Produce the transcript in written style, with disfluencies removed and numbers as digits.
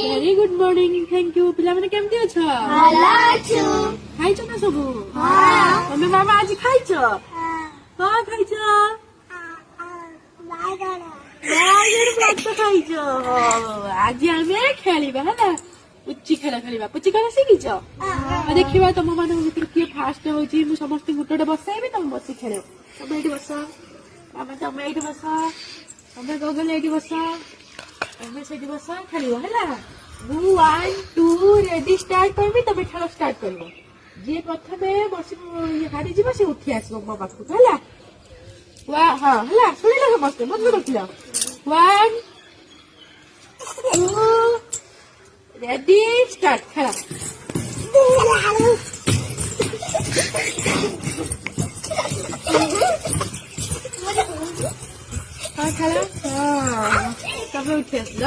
Very good morning. Thank you. ପିଲାମାନେ କେମିତି ଅଛ? ଭଲ ଅଛୁ। ଖାଇଛ ନା ସବୁ? ହଁ। ତମେ ମାମା ଆଜି ଖାଇଛ? କଣ ଖାଇଛ? ବାଇଗଣ। ବାଇଗଣ ଭାତ ଖାଇଛ। ଆଜି ଆମେ ଖେଳିବା ହେଲା। ପୁଚି ଖେଳ ଖେଳିବା। ପୁଚି ଖେଳ ଶିଖିଛ? ଦେଖିବା ତମ ମାନଙ୍କ ଭିତରୁ କିଏ ଫାଷ୍ଟ ହଉଛି। ମୁଁ ସମସ୍ତଙ୍କୁ ଗୋଟେ ଗୋଟେ ବସେଇବି ତମେ ବସି ଖେଳିବ। ତମେ ଏଇଠି ବସ। ମାମା ତମେ ଏଇଠି ବସ। ତମେ ଗଗଲ ଏଇଠି ବସ। ତମେ ସେଇଠି ବସ ଖେଳିବ ହେଲା। ମୁଁ 1 2 ରେଡି ଷ୍ଟାର୍ଟ କରିବି ତମେ ଖେଳ ଷ୍ଟାର୍ଟ କରିବ। ଯିଏ ପ୍ରଥମେ ବସି ହାରିଯିବ ସେ ଉଠି ଆସିବ ମୋ ପାଖକୁ ହେଲା। ହଁ ହେଲା ଶୁଣିଲ ସମସ୍ତେ ମନେ ରଖିଲ। 1 2 ରେଡି ଷ୍ଟାର୍ଟ ଖେଳ। ହଁ ଖେଳ। ହଁ ତମେ ଉଠି ଆସିଲ।